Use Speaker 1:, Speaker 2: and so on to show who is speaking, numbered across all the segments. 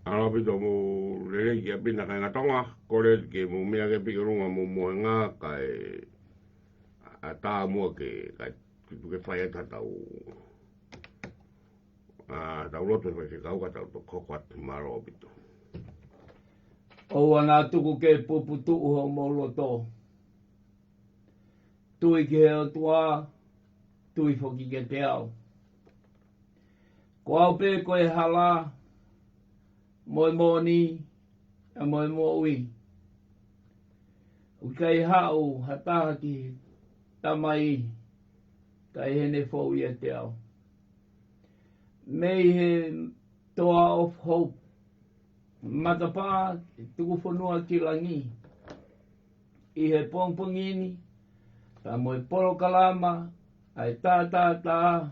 Speaker 1: Ano pito mo lele ki apina kay ngatonga kore ke mo mea ke pikorunga mo moenga kai ata mo ke kai tu ke fai ta tau tau loto ke kau ka tau to kokwat maro pito.
Speaker 2: O ana tuku ke puputu ho mo loto. Tui ke o tua, tui foki ke te au. Ko au pe koe hala, moi moni, a moi moi. Ukai hau hataha ki tamai, kai hene fau ia te au. Mei he toa of hope. Matapa, tuku whanua ki langi. I he pongpongini, ta moi poro kalama, ai tā,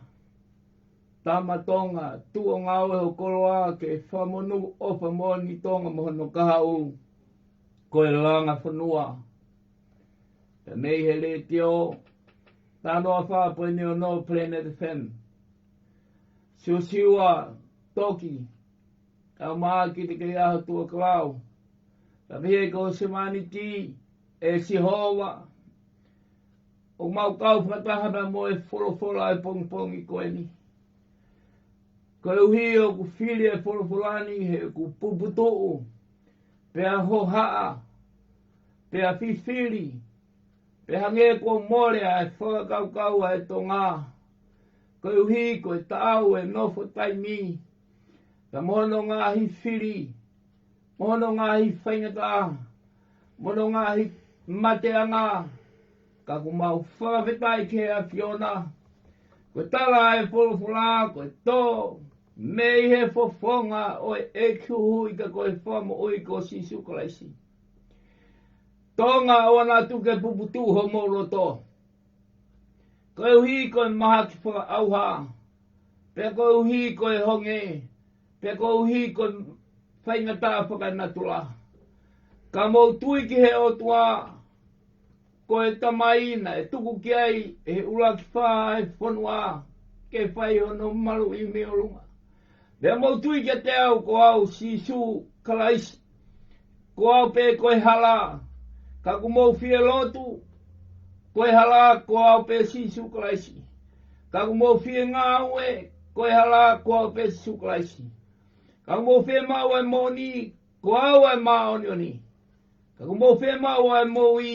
Speaker 2: tamatonga, tuo ngau e ho koroa ke whamonu o whamoni tonga mohono kahau, koe langa whanua. Te mei he le teo, tānoa whāpoi neo no Planet FM. Siwa toki, au maa ki te kei aho tua klau. Ta mihe ko semaniti, e Sihova, o mau kau whatahana mo e whorowhora e pongpongi koe ni. Koe uhi o ku whiri e whorowhorani he ku puputo'u, pea hohaa, pea whiwhiri, pea hange ko morea e whakakaukau e tonga. Koe uhi koe tāu e nofo taimi, ta mohono ngāhi whiri, mohono ngāhi whaingata, mohono ngāhi mateanga, ka ku mau whakawhetai ke a Fiona, koe tala e whorowhora, koe tō, mei he whawhonga o e kuhui ka koe whamo oi ko Sisu Kalaisi. Tonga o ana tuke puputu ho moroto. Koe uhi koe maha ki whakaauha, pea koe uhi koe honge, pea koe uhi koe whaingata whakanatura. Ka mou tui ki he o tua, koe tamaina e tuku ki ai e ura ki wha e whanua ke whai hono maru i me orunga. Mea mou tui ki te au ko au Sisu Kalaisi, ko au pe koe hala, ka ku mou whie lotu, koe hala ko au pe Sisu Kalaisi. Ka ku mou whie ngāue, koe hala ko au pe Sisu Kalaisi. Ka ku mou whie mau e moni, ko au e maonioni. Ka ku mou whie mau e moi,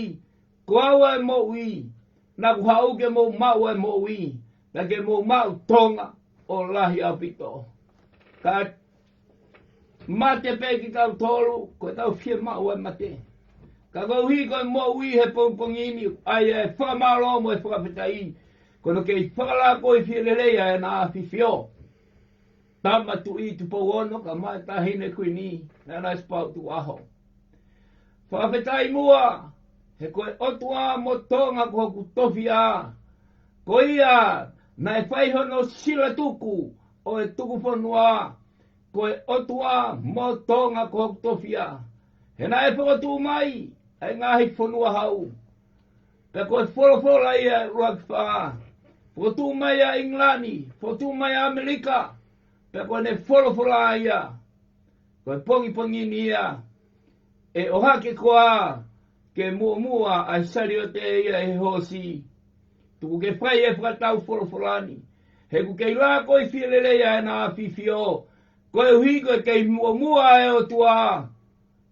Speaker 2: ko au e moi, na ku hau ke mou mau e moi, na ke mou mau tonga o lahi apito. Ka mate pe ki tau tolu, ko tau whie mau e mate. Ka kau hi koe moi he pongpongini, ai e whamaro mo e whakawhetai, kono kei whakala koe whielelea e nā whiwhio. Tama tu i tu pauono, ka mai tahine koe ni, na nai spau tu aho. Whakawhetai mua, he koe otua mo tonga ko ku tofia, ko ia na e whaihono sila tuku o e tuku whanua, ko e otua mo tonga ko ku tofia. He na e whakatu mai, e ngahi whanua hau. Pea ko e whorowhora ia ruak wha, whakatu mai a Inglani, whakatu mai a Amerika, pea ko ne whorowhora ia, ko e pongi ni ia, e ohake koa, ke mua ai sari o te ia e hosi. Tuku ke whai e whakatau whorowhorani. He ku kei la koe whielelea e nā whiwhio. Koe uhi koe kei mua e o tua.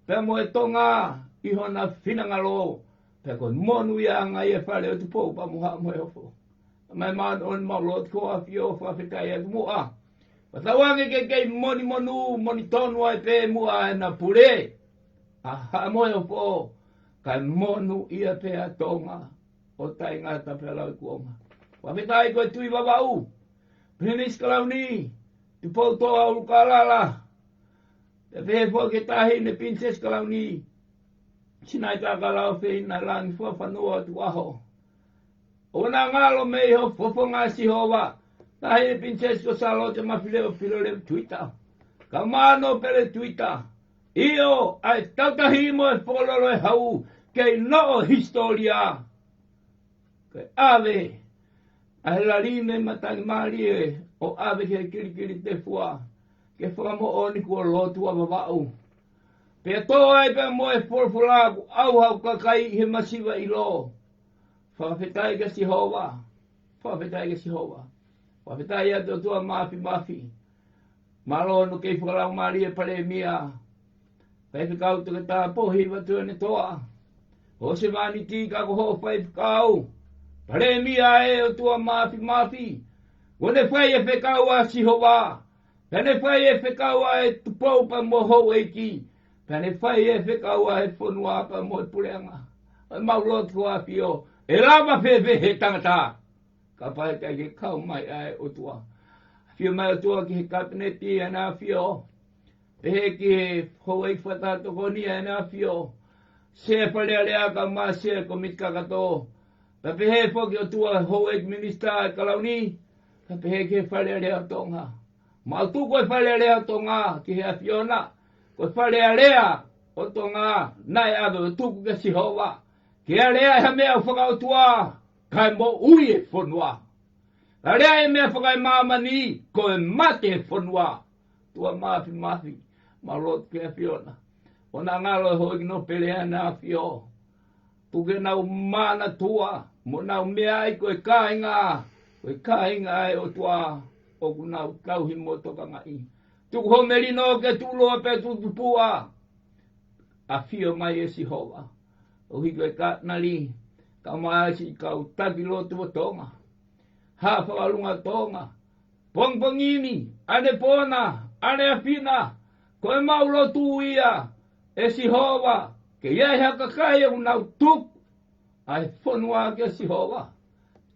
Speaker 2: Pea mo e tonga i hona whinangaro. Pea koe monu ia ngai e whare o tu pou pa muha mo e ofo. Mai man on maulot ko a whio whawhetai e mua. Patawange ke kei moni monu, moni tonua e pe mua e na pure. Aha mo e ofo. Kai monu ia pe a tonga o tai ngata pe lau kuonga. Wawhetai koe tui wawau. Prinis Kalauni, tu pou toa ulu kalala. Te pehe fo ke tahi ne Princess Kalauni. Sinai tā kalau whi na langi fua whanua tu aho. O na ngalo mei ho fofonga si hova. Tahi ne Princess ko salo te mawhileo pilore Twitter. Ka mano pele Twitter. Io ai tautahi mo e wholoro e hau kei no historia. Kei ave, a he larine matangi marie o ave ke kirikiri te fua. ke whakamo o ni kua lotu a wawau. Pe toa e pe mo e fulfula ku au hau kakai he masiwa i lo. Whawhetai ke si hoa. Whawhetai ke si hoa. Whawhetai a tua mafi. Malo no kei whakalau mari e pare mia. Pai whikau tuke tā pohi watu ne toa. O se mani ti ka ko ho pai whikau. Pare mia e o tua mafi. Wone whai e whikau a si hoa. Pene whai e whikau a e tupou pa mo ho e ki. Pene whai e whikau a e whonua pa mo e pureanga. O maulot ko a pio. E lava whewe he tangata. Ka pai kai ke kau mai ai o tua. Fio mai o tua ki he kabineti ana fio. Pehe ki he hoi whatato koni ana fio. Se palea ka ma se komika kato. Pa pehe foki o tua hoi minister e kalauni. Pa pehe ki he palea tonga. Ma tu koe palea tonga ki he a fiona. Koe palea o tonga. Nai ave o tuku ke si hoa. Ki a lea he mea whakao tua. Kai mo ui e whonua. La lea e mea whakai mamani, ko e mate e whonua. Tua mafi, ma lot ke a fiona. O na ngalo e hoi no pelea na fio. Tuke nau mana tua, mo nau mea i koe kāinga. Koe kāinga e o tua, o ku nau kauhi mo toka ngai. Tuku ho merino ke tuloa pe tutupua. A fio mai e si hoa. O hiko e kātnali, ka mai si kau taki lotu o tonga. Ha whakalunga tonga. Pongpongini, ane pona, ane apina, koe maulo tu ia, e si hoa, ke iai haka kai au nau tuk, ai whonua ke si hoa,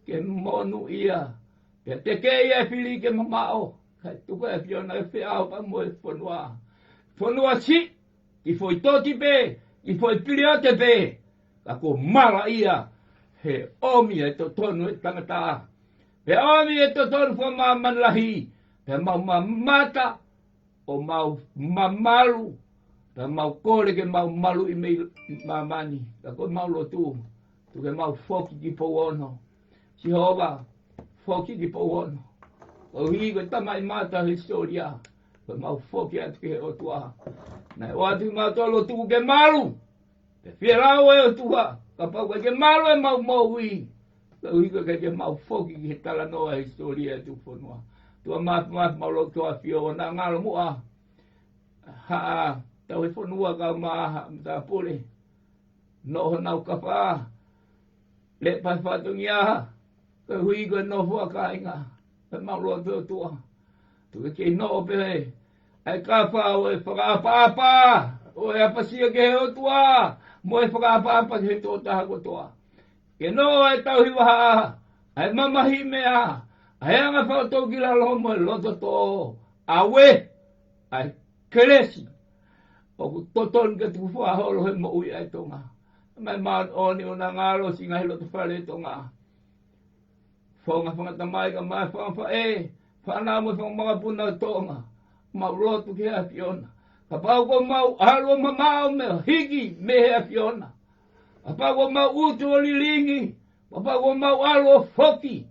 Speaker 2: ke monu ia, ke te ke ia whili ke mamao, kai tuka e whiona e whiau pa mo e whonua. Whonua si, ki foi toti pe, ki foi piriate pe, ka ko mara ia, he omi e to tonu e tangata. Pe omi e to tonu fo maman lahi. Pe mau mamata. O mau mamalu. Pe mau kore ke mau malu i mei mamani. Ka koe mau lotu. Tu ke mau foki ki pou ono. Si hova. Foki ki pou ono. O hi koe tamai mata historia. Pe mau foki atu ke o tua. Nai o atu mau to lotu ke malu. Pe whierau e o tua. Ka pau ke malu e mau maui. Tau hiko ke mau foki ki he tala noa historia tu whonua. Tua maaf mau lo toa fio o na ngalo mua. Haa, tau he whonua ka maaha mta pule. Noho nau ka wha. Le pai whatungi aha. Ka hui ko no hua ka inga. Pe mau lo teo tua. Tu ke kei no pehe. Ai ka wha o e whakaapapa. O e apasia ke he o tua. Mo e whakaapapa ke he tō taha ko tua. Ke no ai tau hiwa haa, ai mamahi mea, ai anga whautou ki la lomo e loto tō, awe, ai keresi, o ku toton ke tuku whaholo he mo ui ai tonga. Mai maan oni o na ngaro si ngahi loto whare tonga. Whaunga whangatamai ka mai whaunga whanamo whaunga puna tonga, mau loto ke a fiona. Ka pau ko mau alo mamao me hiki me he a fiona. Apa ko mau utu o lilingi. Apa ko mau alo foki.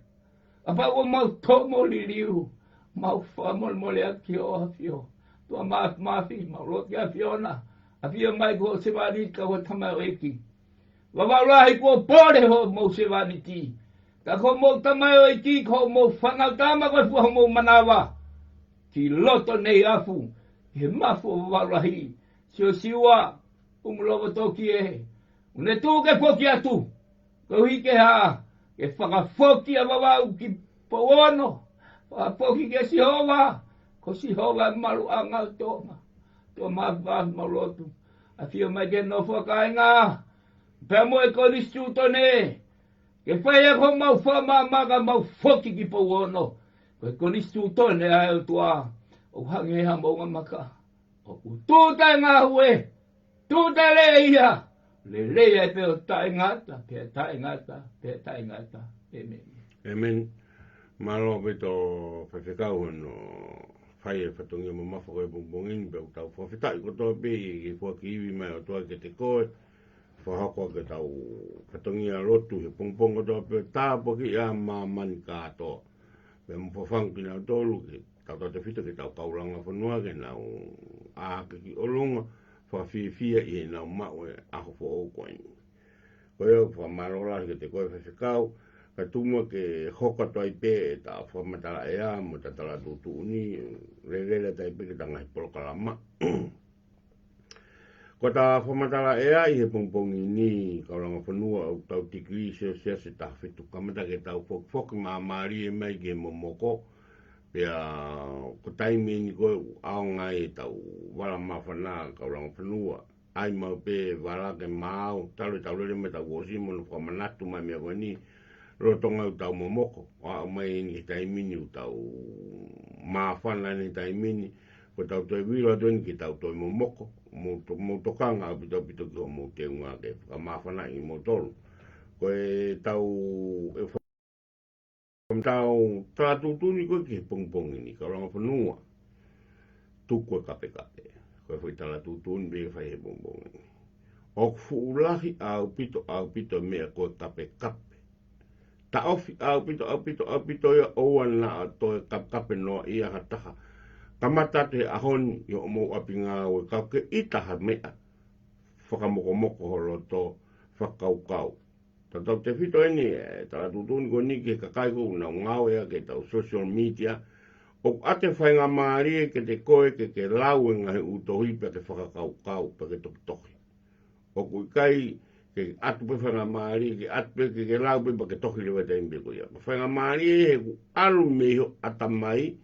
Speaker 2: Apa ko mau tomo liliu. Mau whamol mole a ki o a fio. Tua maafi, mau lo ki a fiona. A fio mai ko se wani ka ho tamai o eki. Wawalahi ko pore ho mo se wani ti. Ka ko mo tamai o eki ko mo whangautama ko fu mo manawa. Ki loto nei afu. He mafu wawalahi. Sio siwa. Umulogo toki e. Une tu ke foki atu. Ko hike ha. Ke whakafoki a wawau ki poono. Whakafoki ke si hoa. Ko si hoa malu anga tonga. To maaf malotu. A fio mai ke no whakainga. Pea mo e koristu tone. Ke whaia ko mau whamamaga mau foki ki poono. Ko e koristu tone a e tua. O hange ha maunga maka. O ku tūtai ngā hue. Tūtai le ia. Le lea pe o tae ngata, pe tae ngata, amen.
Speaker 1: Amen. Malo pe to whawhekau no whai e whatongi mo mawhako e bongbongin, pe o tau whawhetai ko tō pe i fua ki iwi mai o toa ke te koe, whahako ke tau whatongi a rotu he pongpongo tō pe tāpo ki a mamani kātoa. Pe mo whawhangi nā tōlu ke tau te whita ke tau kauranga whanua ke nau āka ki olunga whawhiwhia i nau mau e aho fo o koini. Koe au whamarola ke te koe whawhikau, ka tumua ke hoka toi pē e ta whamatala e a mo ta tala tutu uni, rerele tai pē ke tanga hi polokalama. Ko ta whamatala e a i he pongpongi ni kauranga whanua au tau tikri se se ta whetu kamata ke tau whoki maamari e mai ke momoko, pea ko taimi ni koe ao ngai tau wala mawhana kauranga whanua. Ai mau pe wala ke mau, talo lere me tau wosi mo no whamanatu mai mea koe ni, rotonga u tau momoko, o mai ni taimi ni u tau mawhana ni taimi ni, ko tau toi wira toni ki tau toi momoko, mo tokanga au pito ki ho mo te unga ke whamawhana i mo tolu. Koe tau tau tratutuni koe ki pongpongi ni, kauranga whanua, tuku e kape. Koe whai tala tutuni be whai he pongpongi. O fuulahi au pito mea koe kape. Ta ofi au pito ia oua na toe kape noa ia hataha. Kamata te ahoni i o mo api ngā ue kauke itaha mea. Whakamoko holo to whakaukau. Tau te whito eni e tala tutuni ko ni ke kakai ko na ngau ea ke tau social media. O ate whai ngā maari ke te koe ke lau e ngahi utohi pe ke whakakaukau pe ke toki. O kui kai ke atu pe whai ngā maari ke atu pe ke lau pe ke toki lewa te imbe ko ia. Whai ngā maari he ku alu meho atamai,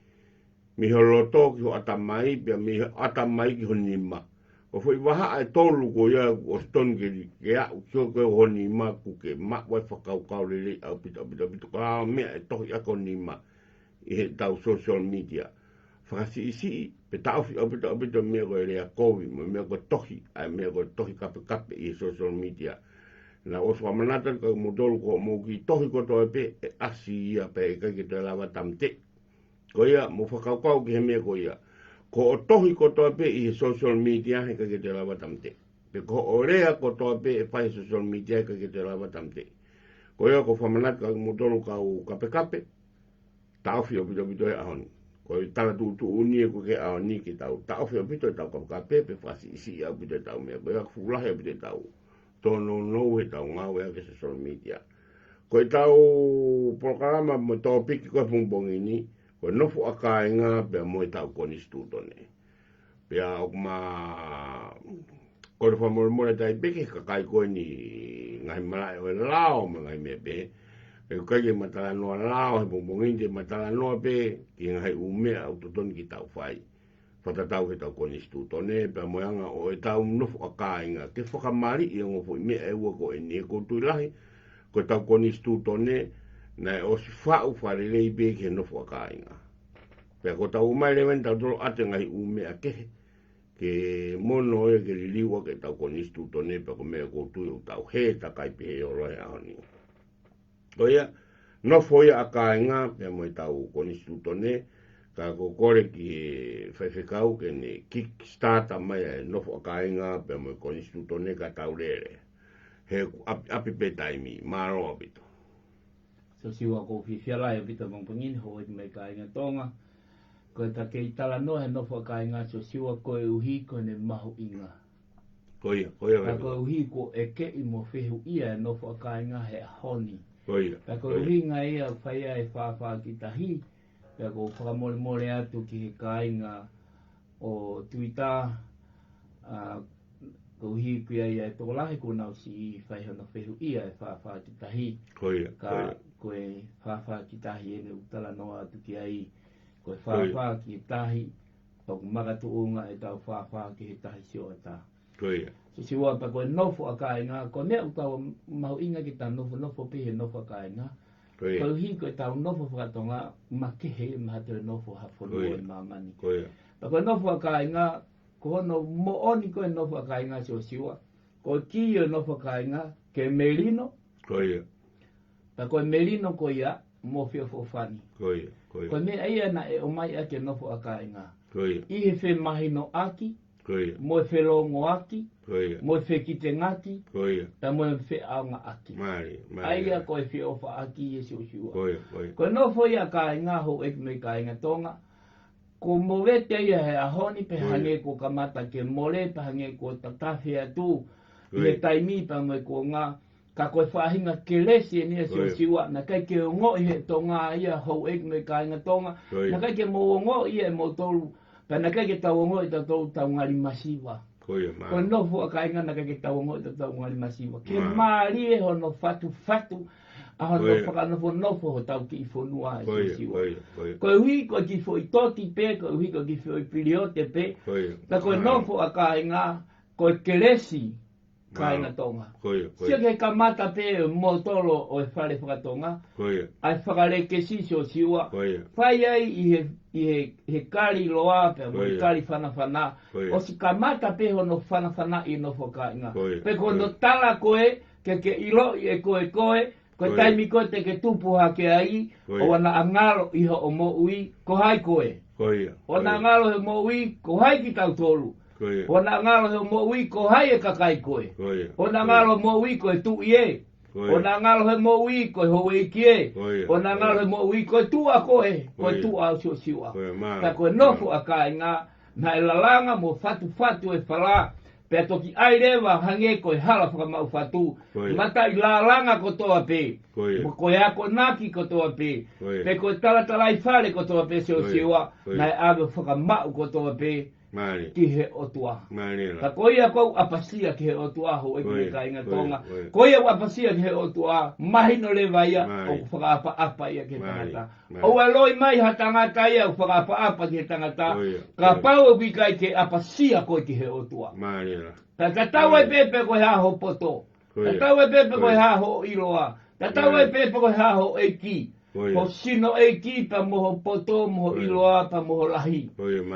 Speaker 1: meho loto ki ho atamai, pe meho atamai ki ho nima. O whai waha e tolu ko ia o stone ke au kio koe ho nima ku ke wai whakaukau lele au pito ka mea e toki ako nima. I he tau social media. Whakasi isi, pe tauwhi apito mea koe rea kowi, mea koe tohi, mea koe tohi kape i social media. Na osu amanata ka modolu ko mo ki tohi ko toi pe e asi ia pe e kai ki te lawa tamte. Ko ia, mo whakaukau ki he mea ko ia. Ko o tohi ko toi pe i he social media he kai ki te lawa tamte. Pe ko o rea ko toi pe e pai social media he kai ki te lawa tamte. Ko ia ko whamanata ka modolu ka kape. Tauwhi o pito e ahoni. Ko i tala tu uni e ko ke ahoni ki tau. Tauwhi o pito e tau kape pe whasi isi au pito e tau mea. Ko ia fulahi o pito e tau. Tono no e tau ngau ea ke social media. Ko i tau prokarama mo tau piki koe pungpongi ni. Ko nofu a kāinga pia mo i tau koni stutone. Pia o kuma ko le whamore tai piki kakai koe ni ngai malai o e lao ma ngai mea pe. E kai ke matala noa lao he pongpongin te matala noa pe ki ngai umea au totoni ki tau whai. Whatatau ke tau koni stutone pe moyanga o e tau nofu a kāinga. Ke whakamari i ngofo i mea e ua ko e nie koutu lahi. Ko tau koni stutone na e osi whau wharelei pe ke nofu a kāinga. Pe ko tau umai lewen tau tolo ate ngai umea kehe. Ke mono e ke liliwa ke tau koni stutone pe ko mea koutu i tau he takai pe he orohe ahoni. Oia, no foi a kāinga, pe mo i tau koni stutone, ka ko kore ki whewhekau ke ne kickstarter mai e nofo a kāinga, pe mo i koni stutone ka tau rere. He api pe taimi, maro apito.
Speaker 2: So siwa ko whiwhiala e pita mongpangin, ho i mai kāinga tonga. Ko e ta kei tala no he nofo a kāinga, so siwa ko e uhi ko ne mahu inga.
Speaker 1: Koia.
Speaker 2: Ka ko e uhi ko e ke i mo whihu ia e nofo a kāinga he honi. Pea ko ringa ia whaia e whawha ki tahi. Pea ko whakamore atu ki he kāinga o Twitter. Ko hi pia ia e tōlahi ko nau si i whaihana whehu ia e whawha ki tahi. Ka koe whawha ki tahi e ne utala noa atu ki ai. Koe whawha ki tahi. Tōku magatu unga e tau whawha ki he tahi sio e tā. So siwa pa koe nofo a kāinga, ko nea utau mahu inga ki tā nofo pihe nofo a kāinga. Ko hi koe tau nofo whakatonga, ma kehe ma te nofo hawhonua i mamani. Pa koe nofo a kāinga, ko hono mo oni koe nofo a kāinga so siwa. Ko ki o nofo a kāinga, ke merino. Pa koe merino ko ia, mo whio fofani. Koe mea ia na e o mai ake nofo a kāinga. I he whe mahino aki. Mo e whelongo aki, mo e whekite ngaki, ta mo e whe aonga aki. Aia ko e whe ofa aki e siu siua. Ko e no foi a kāinga ho e me kāinga tonga, ko movete ia he ahoni pe hange ko kamata ke mole pe hange ko tatafi atu i taimi pa mo ko nga ka ko whahinga ke lesi ni so siwa na kai ke ngo i he tonga ia ho ek me ka nga tonga na kai ke mo ngo i e mo tolu pa na kai ke tau ngo i ta tolu tau ngari masiva ko no fu ka nga na kai ke tau ngo i ta tau ngari masiva ke mari e hono fatu ahono whakanofo ho tau ki whonua e so siwa. Koe hui koe ki fo i toti pe, koe hui koe ki fo i piriote pe, na koe nofo a ka inga, koe keresi ka inga tonga. Sia ke kamata pe mo tolo o e whare whakatonga, ai whakare ke si so siwa, whai ai i he kari loa pe, mo i kari whanawhana, o si kamata pe hono whanawhana i nofo ka inga. Pe kono tala koe, ke ilo i e koe, ko taimi ko te ke tupu ha ke ai o ana angalo i ho mo ui ko hai koe o na angalo he mo ui ko hai ki tau tolu o na angalo he mo ui ko hai e kakai koe o na angalo mo ui ko tu ie o na angalo he mo ui ko ho e kie o na angalo he mo ui ko tu a koe ko tu a so siwa ta ko no fu aka nga na lalanga mo fatu e fala pe toki ai rewa hange koe hala whakamau whatu. Mata i lalanga ko toa pe. Koe ako naki ko toa pe. Pe koe talatalai whare ko toa pe seo siwa. Nai awe whakamau ko toa pe. Ki he otua. Ka koe a kou apasia ki he otua ho e kune ka inga tonga. Koe a apasia ki he otua. Mahino lewa ia o whakaapa ia ki he tangata. O aloi mai ha tangata ia o whakaapa ki he tangata. Ka pau e kai ke apasia koe ki he otua. Ta tau e pepe koe ha ho poto. Ta tau e pepe koe ha ho iroa. Ta tau e pepe koe ha ho eiki. Ho sino eiki pa moho poto, moho iloa pa moho lahi.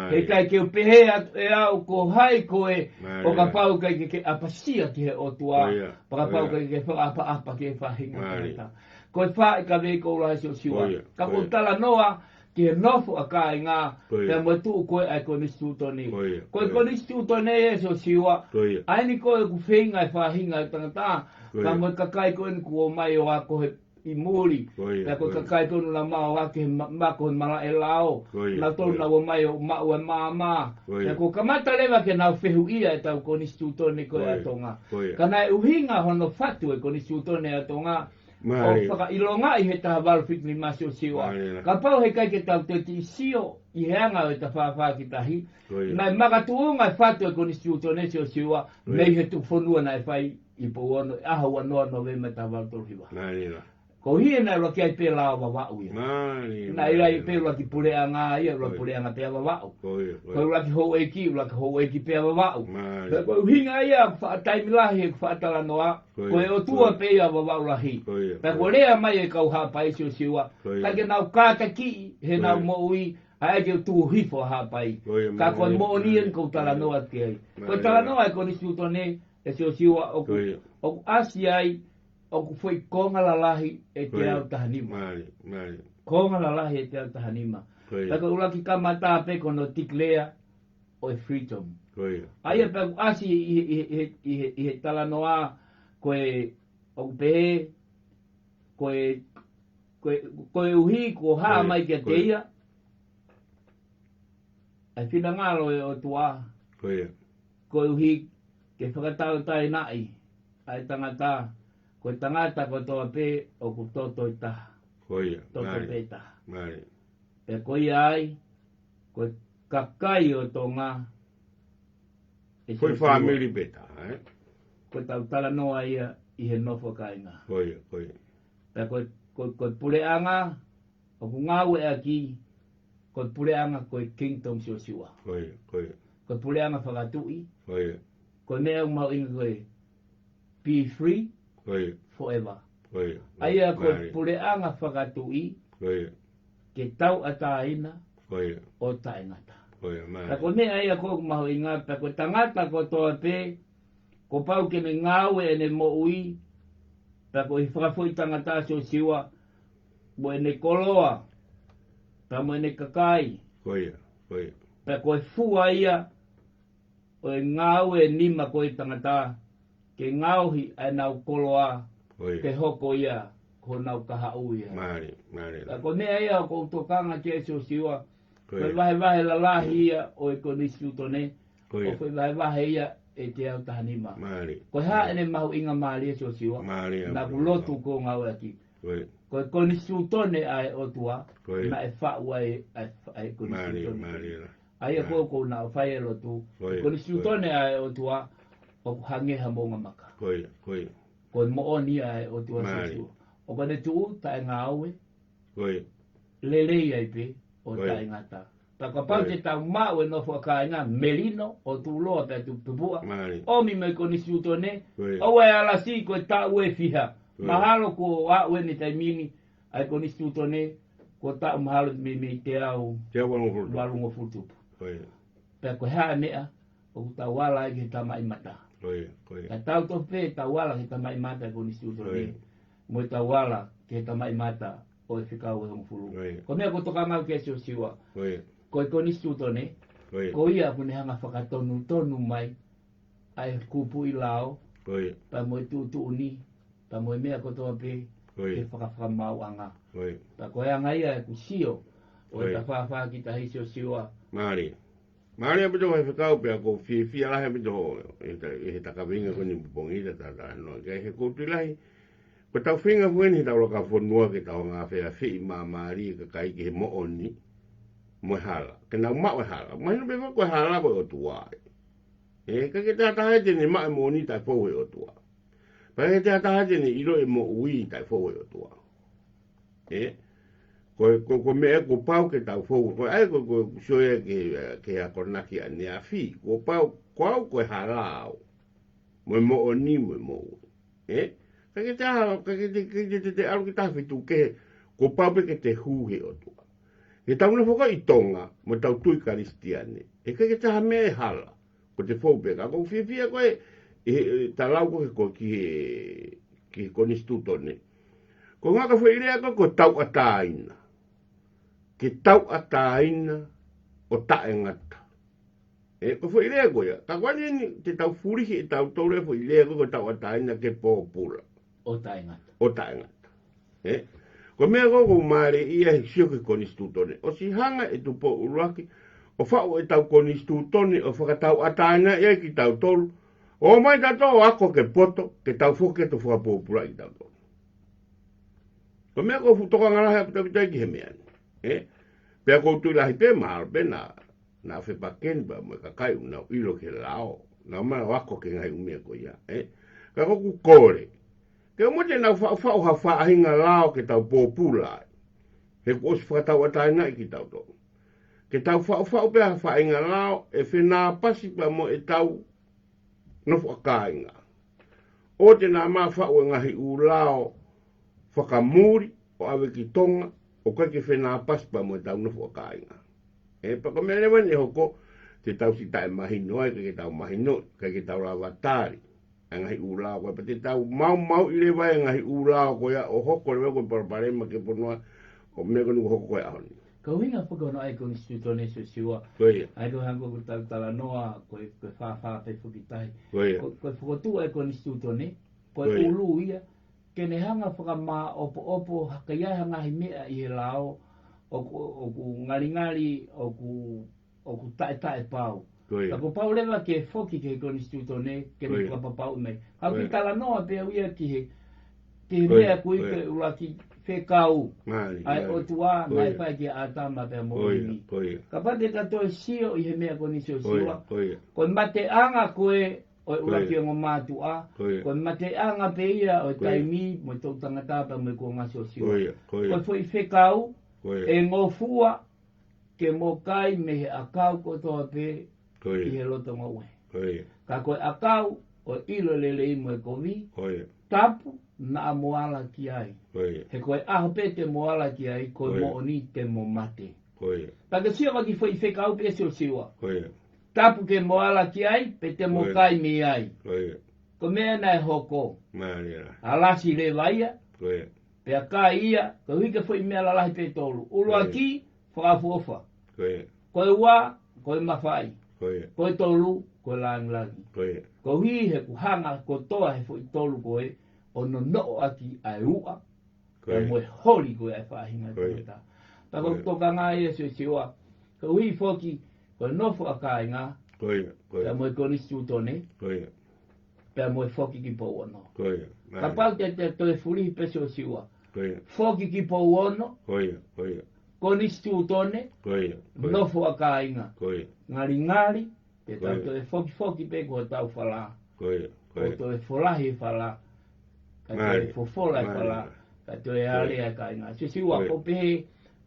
Speaker 2: He kai ke upehe e au ko hai koe o ka pau kai ke apasia ki he otua. Pa ka pau kai ke whakaapa ki he whahinga. Koe wha i ka vei kou lahi sio siwa. Ka ko tala noa ki he nofo a ka i ngā. Pea mo tuu koe ai ko nistu toni. Koe ko nistu toni e sio siwa. Aini koe ku whinga i whahinga i tangata. Ka mo kakai koe ni ku o mai o ako he i muri, na ko kakai tonu la mao ake mako mara e lao, na tonu na o mai o mau e mama, na ko kamata lewa ke nau whehu ia e tau konistu tone koe atonga. Kana e uhinga hono fatu e konistu tone atonga, o whaka ilonga i he taha walu whitni masio siwa. Ka pau he kai ke tau te ti sio i he anga o e ta whawha ki tahi, na i makatuunga e fatu e konistu tone sio siwa, mei he tu whonua na e whai i po ono, aha ua noa no we me taha walu tolhiwa. Ko hie na lo kia i pe lao wawau ia. Na ira i pe lo ki pure anga ia, lo pure anga pe wawau. Ko lo ki ho eki, lo ki ho eki pe wawau. Ko hinga ia, fa taimi lahi e fa tala noa, ko e o tua pe ia wawau lahi. Ko lea mai e kau hapai sio siwa. Ka ke nau kata ki, he nau mo ui, ai ke tu hifo hapai. Ka ko mo nien ko tala noa ki ai. Ko tala noa e ko ni siutone, e sio siwa o asiai, o ku foi konga la lahi e te au tahanima. Konga la lahi e te au tahanima. Taka ulaki kamata pe kono tiklea o e freedom. Aia pe ku asi i he talanoa koe o ku pehe koe uhi ko haa mai kia teia. Ai whina ngalo e o tua. Koe uhi ke whakatau tai nai. Ai tangata. Ko tangata ko toa pe o ku toto i taha. Toto pe taha. E koi ai, ko kakai o tonga.
Speaker 1: Koi whamiri pe taha, eh?
Speaker 2: Ko tau tala noa ia i he nofo kainga. E ko pureanga, o ku ngawe aki, ko pureanga ko kingdom sio siwa. Ko pureanga whakatui. Ko mea umau inga koe, be free. Forever. Aia ko pureanga whakatui ke tau ataina o taingata. Ta ko mea aia ko maho inga, ta ko tangata ko toa pe, ko pau ke me ngawe ene mo ui, ta ko i whakafoi tangata sio siwa, mo ene koloa, ta mo ene kakai, ta ko i fua ia, o e ngawe nima ko i tangata, ke ngauhi ai nau koloa, ke hoko ia, ko nau kahau ia. Ta ko mea ia ko utokanga ke sio siwa, Koe vahe la lahi ia o e konisi utone.
Speaker 1: Koe.
Speaker 2: O koe vahe ia e te au tahanima.
Speaker 1: Mari.
Speaker 2: Koe haa ene mahu inga maali e siwa.
Speaker 1: Mari.
Speaker 2: Na kulotu ko ngau aki.
Speaker 1: Koe.
Speaker 2: Koe konisi utone ai o tua.
Speaker 1: Koe.
Speaker 2: Na e whaua ai konisi utone.
Speaker 1: Mari.
Speaker 2: Ai e koko na o whae lo tu. Konisi utone ai o tua. O hangeha monga maka.
Speaker 1: Koe. Koe.
Speaker 2: Koe mooni ai o tua siwa. O kone tuu tae ngā aue.
Speaker 1: Koe.
Speaker 2: Lelei ai pe o tae ngata. Taka pau te tau mau e nofo ka inga melino o tu loa pe tu pupua. Omi me konisi utone. Owe ala si koe tau e fiha. Mahalo ko aue ni taimini ai konisi utone. Ko tau mahalo me te au.
Speaker 1: Te au
Speaker 2: walungo futupu. Pe koe haa mea o tau wala e ke tamai mata. Ka tau to pe tau wala ke tamai mata konisi utone. Mo tau wala ke tamai mata o e whikau e hong furu. Ko mea ko toka mau ke sio siwa. Koe konisi utone, ko ia kune hanga whakatonu mai, ai kupu i lao, pa moe tu ni, pa moe mea kotoa pe, ke whakawhamau anga. Pa koe anga ia e kusio, o e ta whawha ki ta hisio siwa.
Speaker 1: Mari. Mari api toka whakau pe a ko fia lahi api toho, e he takawinga koni mpongi ta tata no, ke he koutu lahi. Ko tau whinga hueni he tau loka whonua ke tau ngā whea whi ma mari ka kai ki he mooni. Mo hala, ke nau mau e hala, mai no beko ko hala ko o tua. E ka ke ta te ni mai mo ni tai fo e o tua. Pa ke ta te ni ilo e mo ui tai fo e o tua. E ko me ko pau ke tau fo ko ai ko shoe ke a kornaki a ne a fi, ko pau ko hala. Mo o ni mo. E ka ke te alu ki ta fitu ke ko pau pe ke te hu he o tua. E tau na whaka i tonga, mo tau tui karistiane. E ka ke taha me hala, ko te whaupeka. Ko whiawhia koe, ta lau koe ko ki konistu tone. Ko ngā ka whairea ko tau ataina. Ke tau ataina o tae ngata. E ko whairea koe, ka kwane ni te tau furihi e tau tore whairea ko tau ataina ke pōpura.
Speaker 2: O tae ngata.
Speaker 1: O tae ngata. E? Ko mea koko maare ia he sio ke konistu tone. O si hanga e tupo uruaki. O whao e tau konistu tone. O whakatau ataina ia ki tau tolu. O mai tato ako ke poto. Ke tau whoke to whakapopura i tau tolu. Ko mea ko futoka ngarahe apitapitai ki he mea. Pea koutu lahi pe mahalo pe na whepakeni pa mo kakai una ilo ke lao. Na mana wako ke ngai umea ko ia. Ka koku kore. Ke mo te nau whao hawhaahinga lao ke tau pōpula. He ko osi whakatau ataina i ki tau tō. Ke tau whao pe hawhaahinga lao e whenā pasi pa mo e tau no whakainga. O te nā mā whao e ngahi u lao whakamuri o awe ki tonga o kai ke whenā pasi pa mo e tau no whakainga. E paka mea lewa ni hoko te tau si tae mahinoa ke tau mahinoa ke tau rawatari. Ngahi ulao ko pati tau mau ile vai ngahi ulao ko ya o hoko le ko parpare ma ke ponua o me ko hoko ko ya oni
Speaker 2: ko winga poko no ai ko instituto ne siwa ai ko hango ko tala noa ko fa pe fukitai ko foko tu ai ko instituto ne ko ulu ia ke ne hanga foka ma opo hakaya hanga himea i lao o ku ngali o ku tai pau. Ako pau lewa ke foki ke konstituto ne, ke ni pau nei. Au ki tala noa pe uia ki mea kui ke ulaki whekau. Ai o tua, mai pai ki atama pe moini. Ka pate katoe sio i he mea konisio siwa. Koe mate anga koe o ulaki o ngomātua. Koe mate anga pe ia o taimi, mo tau tangatapa mo ko ngasio siwa. Koe foi whekau, e ngofua, ke mokai me he akau kotoa pe, i he loto maue. Ka koe akau o ilo lele i moe kovi, tapu na moala ki ai. He koe aho pe te moala ki ai, koe mooni te mo mate. Taka sio waki fwoi whekau pe sio siwa. Tapu ke moala ki ai, pe te mo kai me ai. Ko mea nai hoko. Alasi le vaia, pe a ka ia, ka huika fwoi mea lalahi pe tolu. Ulua ki, whakafuofa. Koe ua, koe mawhai. Koe tolu, koe langi. Ko hi he kuhanga, ko toa he fwoi tolu koe, o no noo aki ai ua, ka moe hori koe ai whahinga koe ta. Tako toka ngā ia sio siwa, Ko hui foki, ko nofo a ka inga.
Speaker 1: Koia, koia.
Speaker 2: Pea moe koni stutone.
Speaker 1: Koia.
Speaker 2: Pea moe foki ki pou ono.
Speaker 1: Koia.
Speaker 2: Ka pau te toi furi pese o siwa.
Speaker 1: Koia.
Speaker 2: Foki ki pou ono.
Speaker 1: Koia, koia.
Speaker 2: Koni stutone.
Speaker 1: Koia.
Speaker 2: Nofo a ka inga.
Speaker 1: Koia.
Speaker 2: Ngari ngari. Te tau toi foki pe ko tau whala.
Speaker 1: Koia.
Speaker 2: Ko toi folahi whala. Ka toi fofola whala. Ka toi ale a ka inga. Se siwa ko pehe.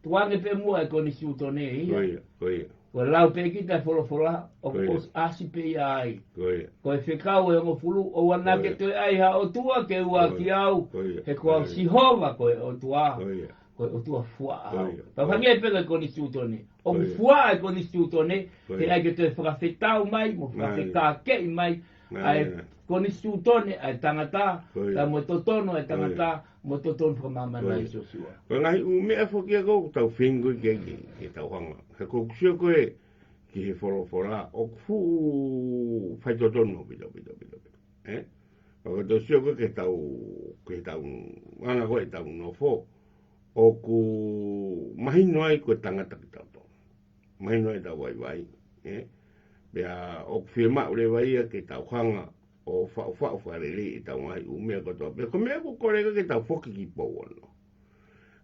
Speaker 2: Tuange pe mua e koni stutone ia.
Speaker 1: Koia. Koia.
Speaker 2: Ko lau pe ki ta folofola. O asi pe ia ai.
Speaker 1: Koia.
Speaker 2: Ko e whekau e ngo fulu. O wana ke toi ai ha o tua ke ua ki au. He ko au sihova ko e o tua.
Speaker 1: Koia.
Speaker 2: Ko o tua fua au. Pa whangia e pega koni stutone. O fua e koni stutone. He ai ke toi whakawhetau mai. Mo whakawheka kei mai. Ai koni stutone ai tangata. Ta mo totono ai tangata. Mo totono whakamamana i so siwa.
Speaker 1: Ko ngai u mea whoki a kou tau whingu ke tau hanga. He kou kusio koe ki he whorofora. O kufu whaitotono pito. Ko tau sio koe ke tau anga koe tau nofo. O ku mahino ai koe tangata ki tau tō. Mahino ai tau vai. Pea o ku whima ure vai ke tau hanga. O whao wharere i tau ngai umea kotoa. Pea ko mea ko koreka ke tau whoki ki pou ono.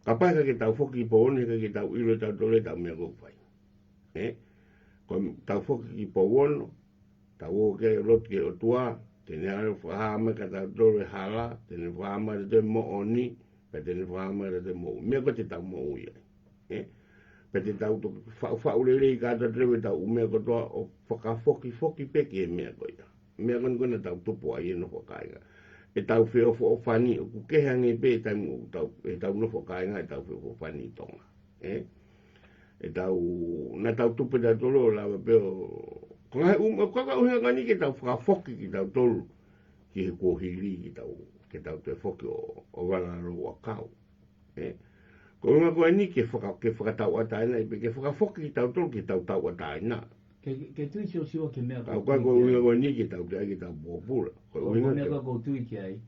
Speaker 1: Ka paika ke tau whoki ki pou ono, ke tau ilo tau tole tau mea ko whai. Ko tau whoki ki pou ono, tau o ke rot ke o tua, tene haro whahama ka tau tole hala, tene whahama re te mo oni, pe tene whahama re te mo ui. Mea ko te tau mo ui ai. Pe te tau whao rere i kata trewe tau umea kotoa, o whaka whoki peki e mea koia. Mea kona tau tupu ai e nofo kainga. E tau whio fo whani, o kukehange pe e tau nofo kainga, e tau whio fo whani tonga. E tau, na tau tupu tau tolo, lawa peo, kaka uhinga kani ke tau whakafoki ki tau tolo, ki he kohiri ke tau te whoki o walaro wa kau. Ko unga koe ni ke whakatau ataina, ke whakafoki ki tau tolo, ki tau ataina.
Speaker 2: Ke tui sio siwa ke mea
Speaker 1: ko uhinga ko ni ki tau ki tau bopula.
Speaker 2: Ko uhinga ko tui ki ai.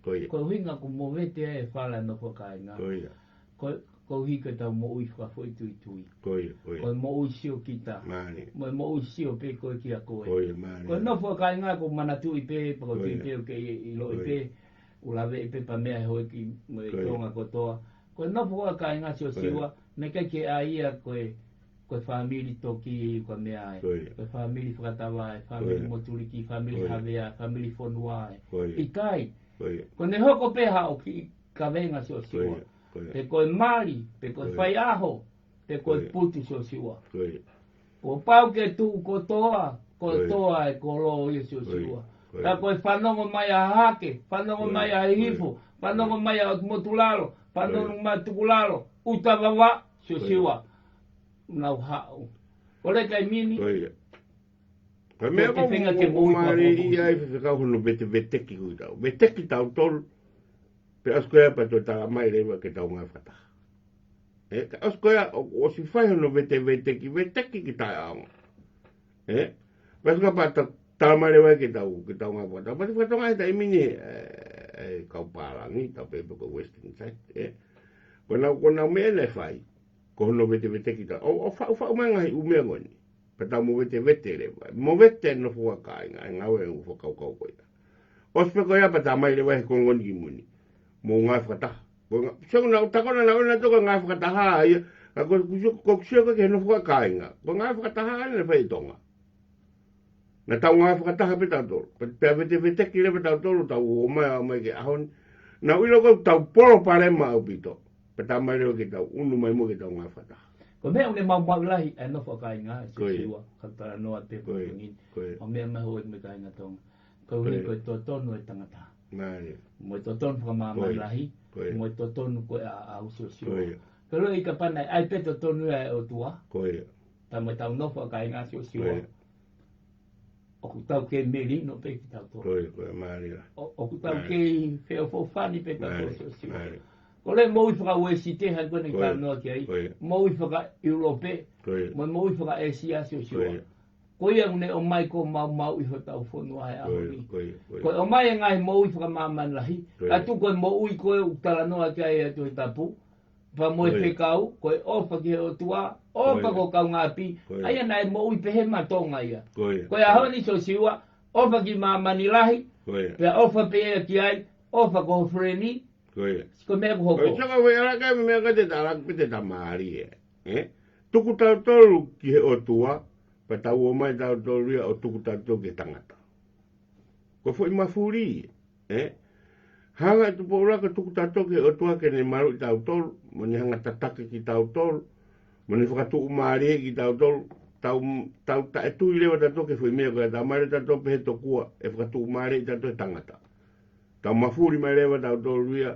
Speaker 2: Ko uhinga ko mo vete e whala no ko kainga. Ko uhinga tau mo ui whakafoi tui. Ko mo ui sio kita. Mo ui sio pe ko ki a koe. Ko no fo kainga ko mana tui pe, ko tui pe ke i lo i pe. Ulawe i pe pa mea hoi ki mo e tonga kotoa. Ko no fo kainga sio siwa, me ke aia koe. Koe whamiri toki koe mea ai. Koe whamiri whakatawa ai, whamiri moturiki, whamiri hawea, whamiri whonua ai. I kai. Ko ne hoko peha o ki ka venga sio siwa. Pe koe mari, pe koe whai aho, pe koe putu sio siwa. Ko pau ke tu kotoa, koe toa e ko loo i sio siwa. Ta koe whanongo mai a hake, whanongo mai a hifu, whanongo mai a motulalo, whanongo mai a tukulalo, utawawa sio siwa. Nau hao. Ole kai mini.
Speaker 1: Ka mea ko umare i ai whekau hono veteki hui tau. Veteki tau tolu. Pe askoea pa to tala mai rewa ke tau ngai whataha. Ka askoea o si whai hono veteki ki tai aonga. Pe askoea pa tala mai rewa ke tau ngai whataha. Pa te whatonga e tai mini kau pārangi, tau pepe ko Western Side. Kona mea nei whai. Ko hono vete ki ta. O whau manga hi umea ngoni. Pa tau mo vete rewa. Mo vete no fua kāinga. E ngau e ngu whakau koia. O speko ia pa tā mai rewa he kongoni ki muni. Mo ngai whakataha. Sio na takona na ona toka ngai whakataha ia. Ko kusio ka ke no fua kāinga. Ko ngai whakataha ane whai tonga. Na tau ngai whakataha pe tau tolo. Pea vete ki rewa tau tolo tau o mai ke ahon. Na uilo ko tau polo parema au pito. Peta mai reo ke tau, unu mai mo ke tau ngā whata.
Speaker 2: Ko mea une mau lahi, e no whakai ngā, e se siwa, katara noa te pōngin. O mea mai hoi me kai ngā tonga. Ko uni koe tō tonu e tangata. Mo tō tonu whakamā lahi, mo tō tonu koe a uso siwa. Ko roi ka panai, ai pe tō tonu e o tua. Ta mo tau no whakai ngā sio siwa. O ku tau ke meri no pe ki tau tō. O ku tau ke wheo fōwhani pe tau tō sio siwa. Ko le mo i whaka Wesite hai kone ka noa ki ai. Mo i whaka Europe. Mo i whaka Asia sio siwa. Ko ia ngune o mai ko mau i whaka au whonua hai ahori. Ko o mai e ngai mo i whaka maman lahi. Ka tu koe mo i koe uktara noa ki ai atu he tapu. pa mo e kau ko ofa ki o tua ofa ko kau ngapi ai na e mo i pehe matonga ia ko a honi so siwa ofa ki mamani lahi pe ofa pe ki ai ofa ko freni ko me ko
Speaker 1: ko so ko ala ka me ka te tala pe te tamari tuku tau tolu ki he o tua pa tau o mai tau tolu ia o tuku tau tolu ki tangata ko foi mafuri hanga tu pola ka tuku tau tolu ki o tua ke ne maru tau tolu mo ni hanga tatake ki tau tolu mo ni whakatu umari ki tau tolu tau ta e tui lewa tau tolu ke foi mea ko ta mare tau tolu pe he tokua e whakatu umari tau tolu tangata tau mafuri mai lewa tau tolu ia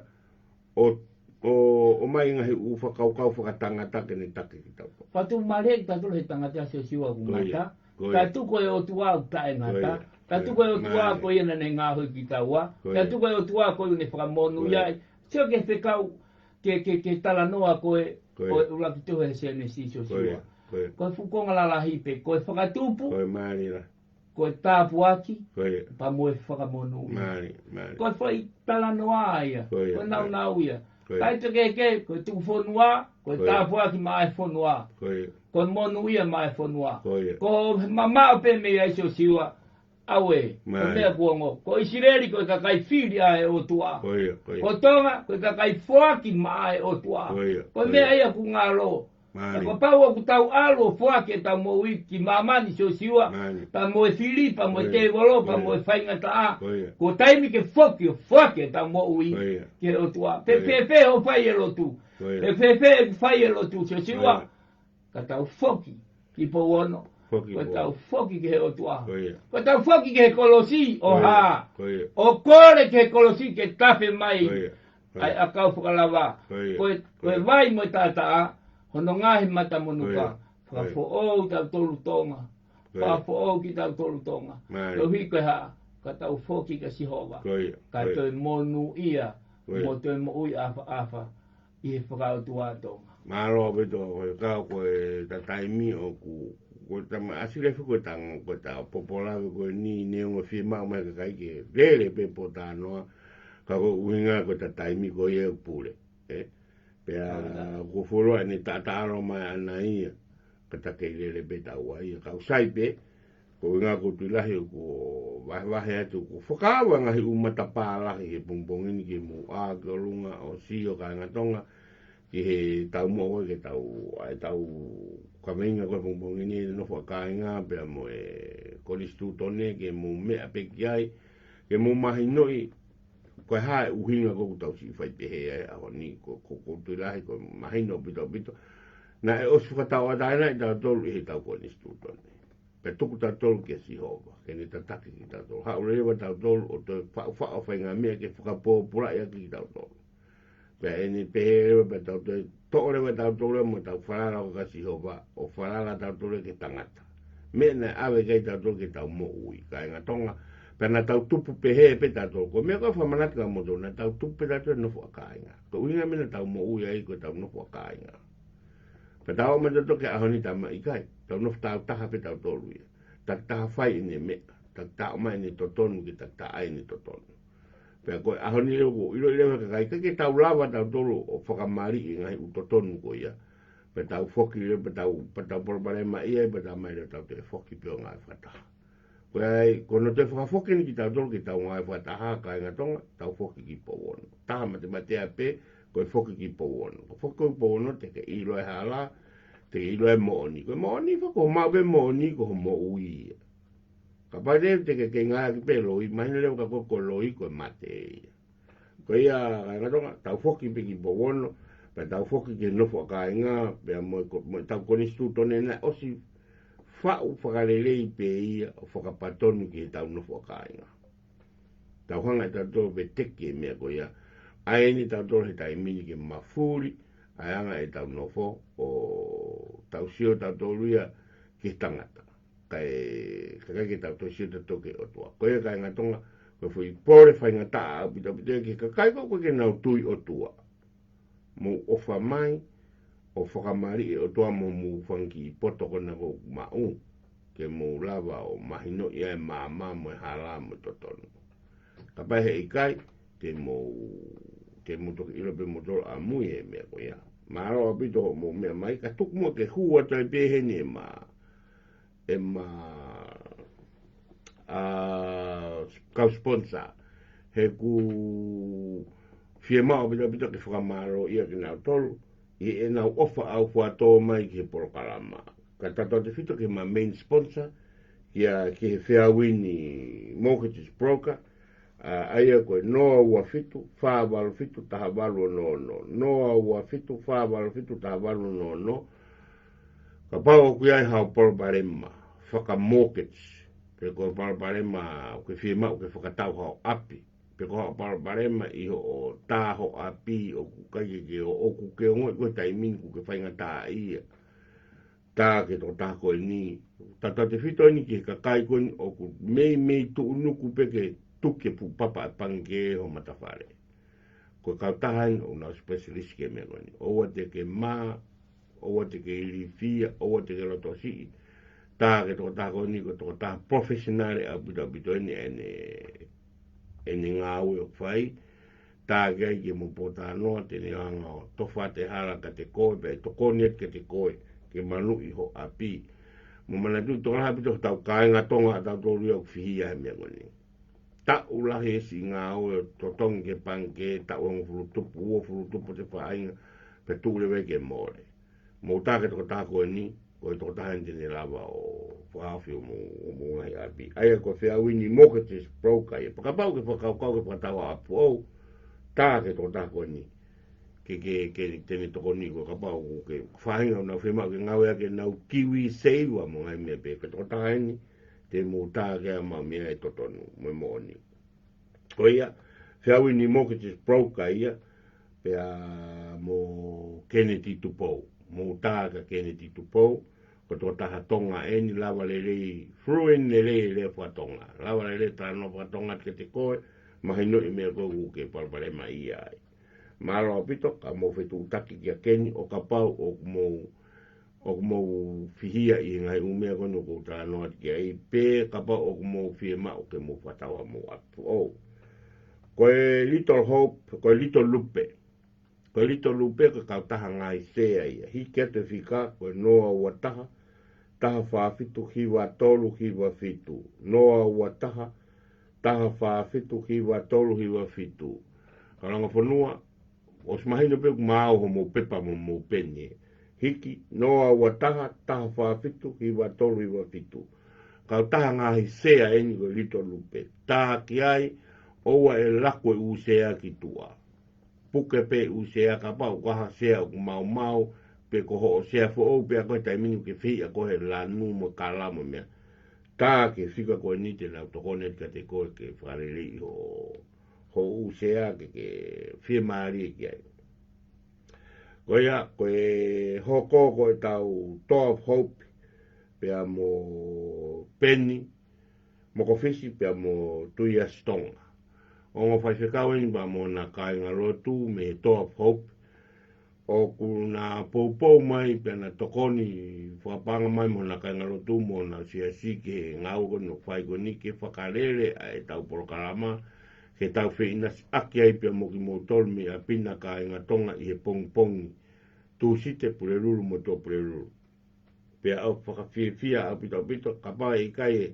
Speaker 1: o mai ngahi u whakau whakatangata ke ne take ki tau tolu
Speaker 2: patu mare tau tolu he tangata se siwa ku ngata tatu ko e o tua u tae ngata tatu ko e o tua ko i ne ngahu ki taua tatu ko e o tua ko i ne whakamonu iai sio ke whekau ke tala noa ko e o laki tuhe he se ne si so siwa ko e fukonga lalahi pe ko e whakatupu
Speaker 1: ko e marira
Speaker 2: ko e tāpu aki pa mo e whakamonu ko e whai tala noa ia ko e nau ia kai te ke ko e tuku whonua ko e tāpu aki ma e whonua ko e monu ia ma e whonua ko mama o pe me ai so siwa awe ko mea kuongo ko isireri ko e kakai whiri a e o tua ko tonga ko e kakai whoaki ma e o tua ko mea ia ku ngalo ko pau ku tau alo whoaki e tau mo wiki mamani so siwa pa mo e whiri pa mo e te volo pa mo e whainga taa ko taimi ke whoaki e tau mo ui ke o tua pe o whai e lotu pe whai e lotu so siwa ka tau whoki ki po wono ko tau foki ke o tua ko tau foki ke kolosi o ha o kore ke kolosi ke tafe mai ai akau whakalava ko vai mo tata hono ngahi mata monuka ka fo o tau tolu tonga pa fo o ki tau tolu tonga ko hi ko ha ka tau foki ke sihova ka to monu ia mo to mo ui afa i whakau tua tonga
Speaker 1: malo beto ko ta taimi o ku ko ta asile fu ko tang ko ta popola ko ni ne un firma ma ka kai ke rele pe potano ka ko winga ko ta taimi ko ye pure pe ko folo ni ta ro ma nai ka ta ke rele pe ta wa ye ka usai pe ko winga ko tu la ko va he tu ko foka wa nga hi umata pala ke bongbong ni ke mu a ko lunga o si o ka ngatonga ki he tau mo ke tau kamenga ko bongbong ni no fo kainga pe mo e kolistu tone ke mo me ape kiai ke mo mahinoi ko ha uhinga ko tau si fai pe he a ni ko tu la ko mahino bito na e osu ka tau ada na da tol he tau kolistu tone pe tu ta tol ke si hova ke ni ta taki ki ta tol ha ure wa ta tol o to fa nga me ke fa po pura ya ki ta tol pe ni pe pe ta to le wa ta tol mo ta fa la ka si hova o fa la ta tol ke tangata me na ave ke ta tol ke ta mo ui ka nga tonga pe na ta tupu pe he pe ta tol ko me ko fa manat ka mo na ta tupu pe ta tol no fa ka nga ko ui nga me na ta mo ui ai ko ta no fa ka nga pe ta o me to ke a honi ta mai kai ta no ta pe ta tol ui ta fai ni me ta mai ni to tonu ki ta ai ni to tonu pe ko a honi le ko ile ka ke ta lava ta tolu o whakamari ngai u to tonu ko ia pe ta foki le pe ta por bare mai ia pe ta mai le ta te foki pe ngai fata ko ai ko no te foki ni ki ta tolu ki ta ngai fata ha ka nga tonga ta foki ki po won ta ma te ape ko foki ki po won ko foki po won te ke ilo e hala te ilo e moni ko moni ko ma be moni ko mo ui kapade te ke nga ki pelo i mai le ko lo i ko mate ko ia nga tonga ta foki pe ki po won pe ta foki ke no fo ka nga pe mo ta ko ni stu tone na o si fa u fa le pe ia o fa ka patonu ki ta no fo ka nga ta hanga ta do be te ke me ko ia ai ni ta do ta mi ke mafuri ai anga e ta no fo o ta usio ta do luia ki tangata kai ke ta to si to ke o to ko ia ka nga tonga ko foi pore fa nga ta bito ke kai ko ke na tui o tua mo o fa mai o whakamari o toa mo mu whanki poto kona ko mau ke mo lava o mahino ia e mama mo e hala mo totonu ka pai he ikai te mo toki ilo pe mo tolo a mui e mea ko ia Maro apito mo mea mai ka tuku mo ke hua tai pehene e ma kau sponsor he ku fie mao apito ke whakamaro ia ki nau tolu i e nau ofa au whato mai ki porokalama. Ka tato te fito ke ma main sponsor ia ki he Fair Wini mortgage broker aia koe noa ua fitu, whāwaru fitu, taha walu no. Noa ua fitu, whāwaru fitu, taha walu no. Ka pao kui ai hao porobarema, whaka mortgage. Pe koe porobarema, koe whima, koe whakatau hao api. Pe koe hao porobarema i o tāho api, o kukai ke o oku ke ngoi, koe taiminku ke whainga tā ia. Tā ke tō tā koe ni. Tata te whito ni ki kakai koe ni, o ku mei tu unuku peke tuke pu papa pange ho matawhare. Ko kautahan o na specialist ke me ngoni. Owa te ke owa te ke ilifia, owa te ke rotosi. Tā ke tō tā koe ni, ko tō tā professionale a bito ni ene ngā ue o whai. Tā ke ai ke mo pota noa te ne anga o tofa te hara ka te koe, pe toko net ke te koe, ke manu i ho api. Mo mana tu tō raha pito tau kāinga tonga tau tō ria o whihia he me ngoni. Ta ulahe si ngā oe to tongi ke pange, ta uangu furutupu te whainga, pe tūre weke mōre. Mō tāke toko tāko e ni, koe toko tāhen tene lava o whaawhi o mō ngai api. Aia koe Fair Wini mortgage broker, e pakapau ke whakaukau ke whakatau apu au, tāke toko tāko e ni. Ke tene toko ni koe kapau ke whainga o nau whemau ke ngau ea ke nau kiwi seiwa mō ngai mea pe, ke toko tāhen ni, te mō tāke a mau mea e totonu, mō mō ni. Koia, Fair Wini mortgage broker ia, pea mō Kennedy Tupou, mō tāka Kennedy Tupou, ko tō taha tonga eni lawa lelei, fruen lelei whatonga, lawa lelei tāno whatonga ke te koe, mahi noi mea koe ke parparema ia ai. Maro apito, ka mō whetu utaki kia Kenny, o ka pau o mō whihia i ngai umea kono ko tāno ati kia i pē, ka pau o mō whiema o ke mō whatawa mō atu o. Koe Little Hope, koe Little Lupe. Koe Little Lupe ka kautaha ngai sea ia. Hiki ate whika, koe noa ua taha, taha whaafitu, hiwa tolu, hiwa fitu. Noa ua taha, taha whaafitu, hiwa tolu, hiwa fitu. Karanga whanua, o smahino peku maao ho mō pepa mō pene. Hiki, noa ua taha, taha whaafitu, hiwa tolu, hiwa fitu. Kautaha ngai sea eni koe Little Lupe. Tā ki ai, oua e lako e usea ki tua. Puke pe usea ka pau kaha sea o mau, pe ko ho sea fo o pe a koe taimini ke whia koe la numo ka lamo mea. Tā ke whika koe ni te lau tokonet ka te koe ke whareri ho usea ke whia maari ki ai. Koea, koe hoko koe tau Door of Hope, pe a mo Penny, mo ko whisi pe a mo Tuia Stonga. O ngā whaiwhekau eni pa mō nā kāinga rotu me Door of Hope. O ku nā poupou mai pe nā tokoni whakapanga mai mō nā kāinga rotu mō nā siasi ke ngau kono whaikoni ke whakarere e tau porokarama. Ke tau whina aki ai pe mō ki mō tolmi a pina kāinga tonga i he pongpongi. Tū site pureruru mo tō pureruru. Pe au whakawhiawhia au pito ka pā i kai e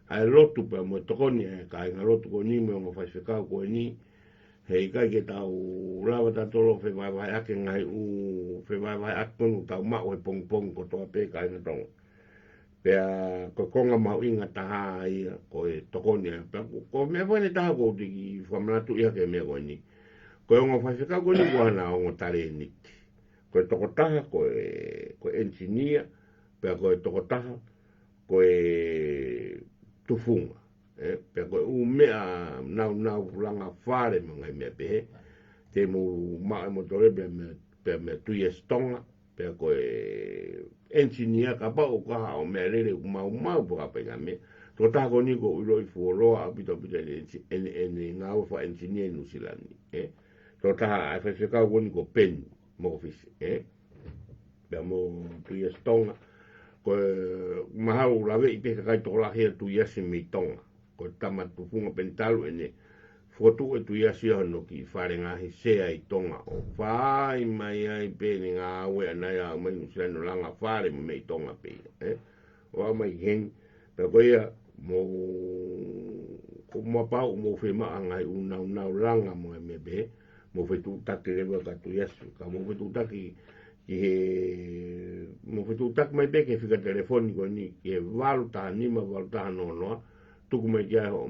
Speaker 1: ai lotu pe mo tokoni e kai nga lotu ko ni mo whaiwhekau ko ni hei kai ke tau lawa tatolo whewaiwai ake ngai whewaiwai ake konu tau mao he pongpong ko toa pe kai nga tonga. Pea ko konga mau inga taha ia ko e tokoni e ko mea whane taha ko tiki whamanatu ia ke mea ko ni. Ko e onga whaiwhekau ko ni ko hana onga tare niti. Ko e toko taha ko engineer pea ko e toko taha ko e tufunga. Pe koe mea nau langa whare mga mea pehe. Te mu maa mo tore pe mea Tuia Stonga. Pe koe engineer ka pa o kaha o mea rere mau puka penga mea. Tō tāko ni ko uroi fuoloa apito ene ngā wafa engineer nusilani. Tō taha ai whaiwhekau ko ni ko pen mo office. Pe mo Tuia Stonga. Koe mahau lawe i peka kai tōla hea Tuia se me tonga. Ko tama tufunga pentalu ene foto e tu ia sia no ki whare ngahi sea I tonga o whai mai ai pēne ngā awe anai a mai usai no langa whare mo mei tonga pe o mai hen pe koia mo ko mo pau mo fe ma ngai unau langa mo me be mo fe tu take le ka tu ia ka mo fe tu take ki he mo fe tu take mai be ke fika telefoni ko ni ke valta ni ma valta no tuku mai kia o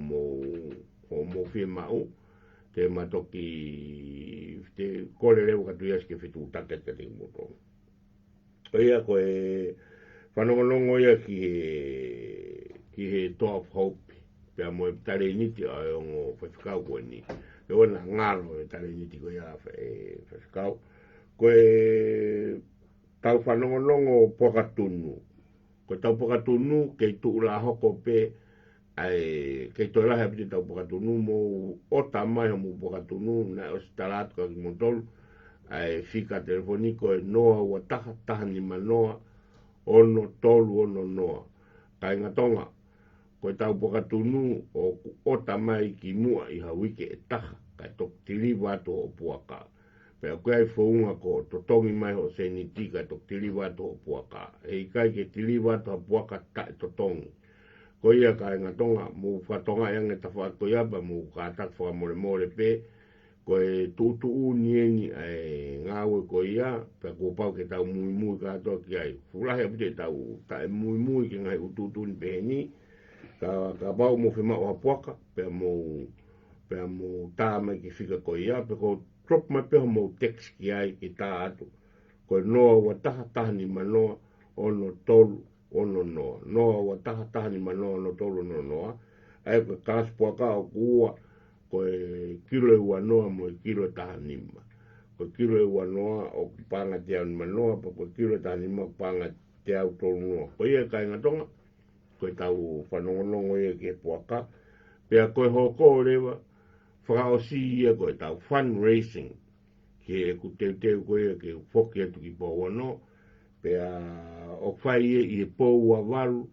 Speaker 1: mo fie mau te matoki te kore leo ka tuias ke fitu take te te moto. Ia ko e whanongonongo ia ki he Door of Hope pia mo e tare niti a e ongo whawhikau koe ni. E wana ngaro e tare niti ko ia whawhikau. Ko e tau whanongonongo pokatunu. Ko tau pokatunu kei tuula hoko pe ai ke to la habi tau pokatunu mo o tamai mo pokatunu na o stalat ko mo tol ai fika telefoniko e noa wa taha ni manoa ono tolu ono noa kai ngatonga ko tau pokatunu o tamai ki mua I hawike e taha kai tok tili watu o puaka pe ko ai founga ko to tongi mai o se ni tika tok tili watu o puaka e kai ke tili watu o puaka ta to tongi ko ia ka ngatonga mo fatonga yang e tafa ko ia ba mo ka tak fo mo le pe ko e tu ni ai ngawe ko ia pe ko pau ke tau mui ka to ki ai fula he pute tau ta mui ki ngai tu ni pe ni ka pau mo fe ma o poka pe mo ta me ki fika ko ia pe ko drop ma pe mo text ki ai ki ta atu ko no wa ta ni mano ono tolu ono no wa taha ni mano no tolo no ai ko kas poka o kua ko kilo wa no mo kilo taha ni ma ko kilo wa no o panga te an mano po ko kilo taha ni ma panga te au tolo no ko ia kai ngatonga ko tau whanongonongo ia ke poka pe ko hoko lewa fra o si ia ko tau fundraising ke ku te ko ia ke foki atu ki po no pe o fai I pou a walu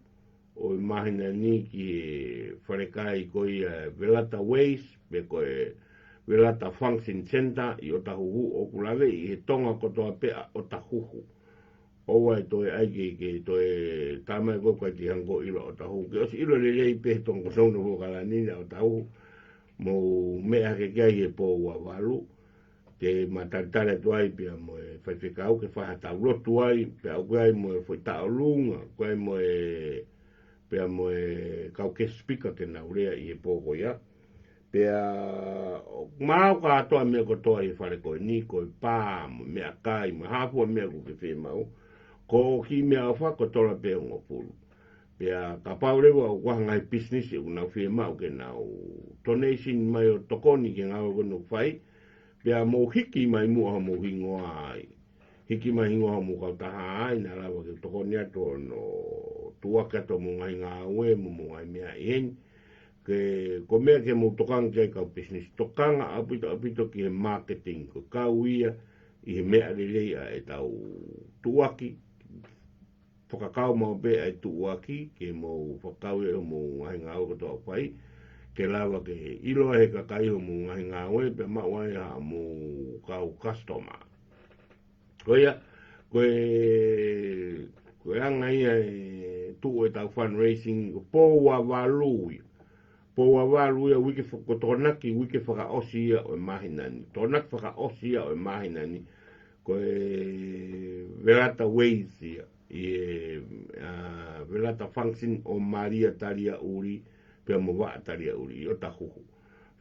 Speaker 1: o mahina ni ki wharekai ko I Velata Ways pe ko Velata Function Center I o tahuhu o kulave I he tonga kotoa pea o tahuhu o wai toi aike ke toi tamai ko kai ki hango ilo o tahuhu ke osi ilo lelei pe tonga sono ko kalanina o tahuhu mo mea ke kai he pou a walu te matatare tuai pia mo e whaiwhikau ke whahatau lotu ai pia au kai mo e whaitao lunga kai mo e pia mo e kau ke speaker ke naurea I he pōko ia pia mau ka atoa mea ko toa I whare koe ni koe pā mo mea kai mo hapua mea ko ke whemau ko ki mea o whako tola pia unga pulu pia ka paurewa o wahangai business e unau whemau ke nau donation mai o tokoni ke ngau kono whai pia mo hiki mai mua mo hingoa ai. Hiki mai hingoa mo kautaha ai na lawa ke toko ni ato no tuaka to mo ngai ngā ue mo ngai mea hen. Ke ko mea ke mo tokang kia kau business. Tokanga apito ki he marketing. Ko kau ia I he mea lelei a e tau tuaki. Whakakau mau pe ai tuaki ke mo whakau e mo ngai ngā ue katoa whai. Ke lawa ke ilo he kakai ho mo ngai ngā ue pe mawai ha mo kau customer. Koia, koe anga ia tu e tau fundraising po wa valui. Po wa valui a wiki whakotonaki wiki whakaosi ia o mahinani. Tonaki whakaosi ia o mahinani. Koe Velata Ways ia. Velata Function o Maria Taria Uri. Pea mo wa taria uri o tahuhu.